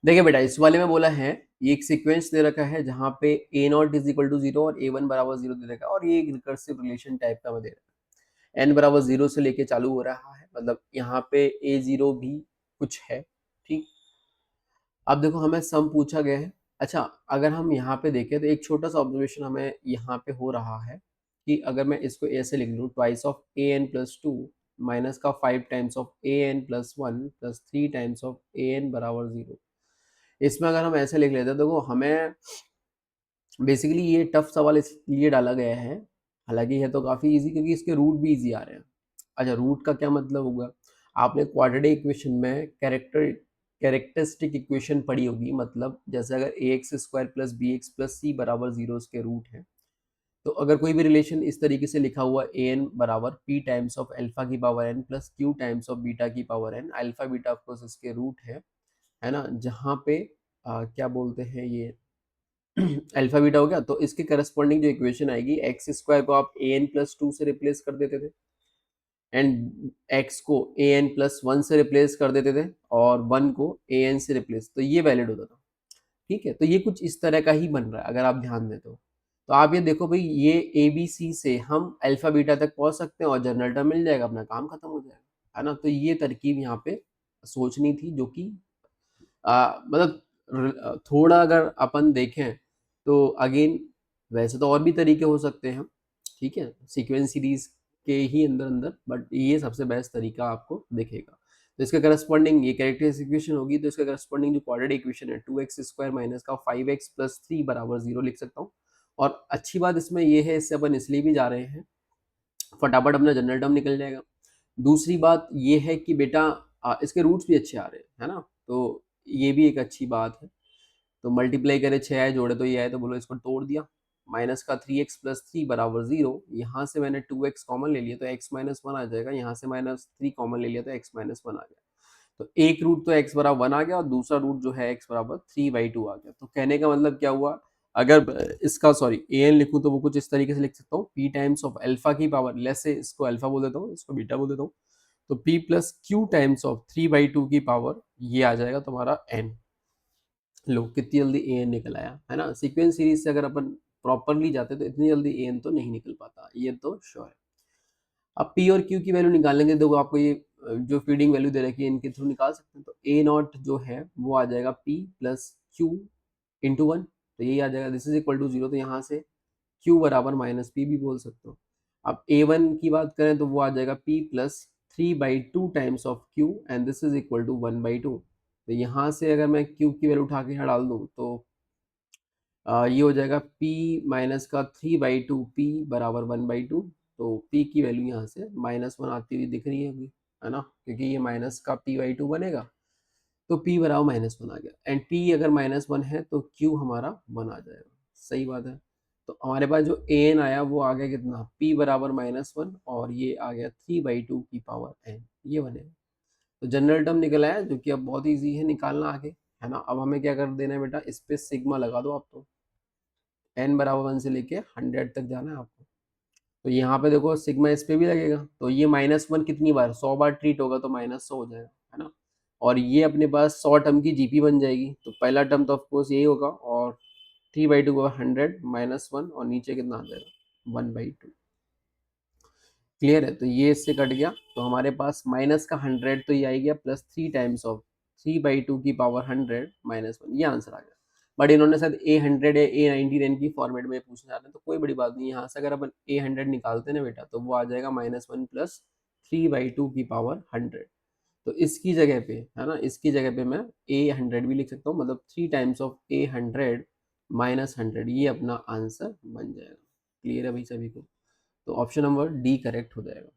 देखिए बेटा, इस वाले में बोला है, ये एक सीक्वेंस दे रखा है जहाँ पे a naught is equal to zero और ए वन बराबर जीरो दे रखा है, और ये एक रिकर्सिव रिलेशन टाइप का मैं दे रखा है। एन बराबर जीरो से लेके चालू हो रहा है, मतलब यहाँ पे ए जीरो भी कुछ है। ठीक, अब देखो हमें सम पूछा गया है। अच्छा, अगर हम यहाँ पे देखें तो एक छोटा सा ऑब्जर्वेशन हमें यहाँ पे हो रहा है कि अगर मैं इसको ऐसे लिख लूँ, twice of a n plus two minus का 5 times of a n plus one plus 3 times of a n बराबर जीरो। इसमें अगर हम ऐसे लिख लेते हैं, देखो हमें बेसिकली ये टफ सवाल इसलिए डाला गया है, हालांकि है तो काफ़ी इजी क्योंकि इसके रूट भी इजी आ रहे हैं। अच्छा, रूट का क्या मतलब होगा, आपने क्वाड्रेटिक इक्वेशन में कैरेक्टरिस्टिक इक्वेशन पढ़ी होगी, मतलब जैसे अगर a x square plus b x plus c बराबर जीरो के रूट है, तो अगर कोई भी रिलेशन इस तरीके से लिखा हुआ ए एन बराबर पी टाइम्स ऑफ अल्फा की power n plus q times of beta की power n, alpha beta of course इसके रूट है ना, जहाँ पे क्या बोलते हैं ये अल्फा बीटा हो गया, तो इसके करस्पॉन्डिंग जो इक्वेशन आएगी, एक्स स्क्वायर को आप ए एन प्लस टू से रिप्लेस कर देते थे एंड एक्स को ए एन प्लस वन से रिप्लेस कर देते थे और वन को ए एन से रिप्लेस, तो ये वैलिड होता था। ठीक है, तो ये कुछ इस तरह का ही बन रहा है अगर आप ध्यान दें तो आप ये देखो भाई, ये ए बी सी से हम अल्फा बीटा तक पहुंच सकते हैं और जनरल टर्म मिल जाएगा, अपना काम खत्म हो जाएगा, है ना। तो ये तरकीब यहाँ पे सोचनी थी, जो कि मतलब थोड़ा अगर अपन देखें तो अगेन, वैसे तो और भी तरीके हो सकते हैं, ठीक है, सीक्वेंस सीरीज के ही अंदर अंदर, बट ये सबसे बेस्ट तरीका आपको दिखेगा। तो इसके करस्पॉन्डिंग ये कैरेक्टरिस्टिक इक्वेशन होगी, तो इसका करस्पॉन्डिंग जो क्वाड्रेटिक इक्वेशन है, टू एक्स स्क्वायर माइनस का 5x प्लस थ्री बराबर जीरो लिख सकता हूँ। और अच्छी बात इसमें ये है, इससे अपन इसलिए भी जा रहे हैं, फटाफट अपना जनरल टर्म निकल जाएगा। दूसरी बात ये है कि बेटा इसके रूट्स भी अच्छे आ रहे हैं, है ना, तो ये भी एक अच्छी बात है। तो मल्टीप्लाई करे 6 आए, जोड़े तो ये आए, तो बोलो इसको तोड़ दिया, माइनस का 3x प्लस थ्री बराबर जीरो, यहाँ से मैंने 2x कॉमन ले लिया तो x माइनस वन आ जाएगा, यहाँ से माइनस थ्री कॉमन ले लिया तो x माइनस वन आ गया। तो एक रूट तो x बराबर वन आ गया और दूसरा रूट जो है x बराबर थ्री बाई टू आ गया। तो कहने का मतलब क्या हुआ, अगर इसका सॉरी ए एन लिखूँ तो वो कुछ इस तरीके से लिख सकता हूँ, p टाइम्स ऑफ अल्फा की पावर, लेस से इसको अल्फा बोल देता हूँ, इसको बीटा बोल देता हूँ, तो p plus q times of three by to की पावर, ये आ जाएगा तुम्हारा n। लो कितनी जल्दी ए एन निकल आया, है ना। सीक्वेंस सीरीज से अगर अपन प्रॉपरली जाते तो इतनी जल्दी ए एन तो नहीं निकल पाता, ये तो श्योर है। अब पी और क्यू की वैल्यू निकालेंगे, देखो आपको ये जो फीडिंग वैल्यू दे रखी है इनके थ्रू निकाल सकते हैं। तो ए नॉट जो है वो आ जाएगा p plus q into one, तो यही आ जाएगा, this is equal to zero, तो यहाँ से क्यू बराबर माइनस पी भी बोल सकते हो। अब ए वन की बात करें तो वो आ जाएगा p plus three by two times of q and this is equal to one by two. तो यहाँ से अगर मैं क्यू की वैल्यू उठा के यहाँ डाल दूँ तो ये हो जाएगा p माइनस का थ्री बाई टू पी बराबर वन बाई टू। तो p की वैल्यू यहाँ से माइनस वन आती हुई दिख रही होगी, है ना, क्योंकि ये माइनस का p बाई टू बनेगा, तो p बराबर माइनस वन आ गया एंड p अगर माइनस वन है तो q हमारा वन आ जाएगा। सही बात है। तो हमारे पास जो an आया वो आ गया कितना, p बराबर माइनस वन, और ये आ गया थ्री बाई टू की पावर n, ये बनेगा। तो जनरल टर्म निकल आया, जो कि अब बहुत ईजी है निकालना आगे, है ना। अब हमें क्या कर देना है बेटा, इस पे सिग्मा लगा दो आप, तो n बराबर वन से लेके 100 तक जाना है आपको। तो यहाँ पे देखो सिग्मा इस पे भी लगेगा, तो ये माइनस वन कितनी बार, 100 बार ट्रीट होगा तो माइनस 100 हो जाएगा, है ना। और ये अपने पास 100 टर्म की जीपी बन जाएगी, तो पहला टर्म तो ऑफकोर्स यही होगा, और थ्री बाई टू का 100 माइनस वन, और नीचे कितना आ जाएगा, वन बाई टू। क्लियर है, तो ये इससे कट गया, तो हमारे पास माइनस का 100 तो ये आ गया, plus three times of three by to की पावर 100 माइनस वन, ये आंसर आ गया। बट इन्होंने शायद A100 या A99 की फॉर्मेट में पूछना चाहते हैं, तो कोई बड़ी बात नहीं, यहाँ से अगर अपन A100 निकालते हैं ना बेटा, तो वो आ जाएगा minus one plus three by to की पावर 100। तो इसकी जगह पे, है ना, इसकी जगह पे मैं A100 भी लिख सकता हूँ, मतलब three times of A100 minus 100, ये अपना आंसर बन जाएगा। क्लियर है भाई सभी को, तो ऑप्शन नंबर डी करेक्ट हो जाएगा।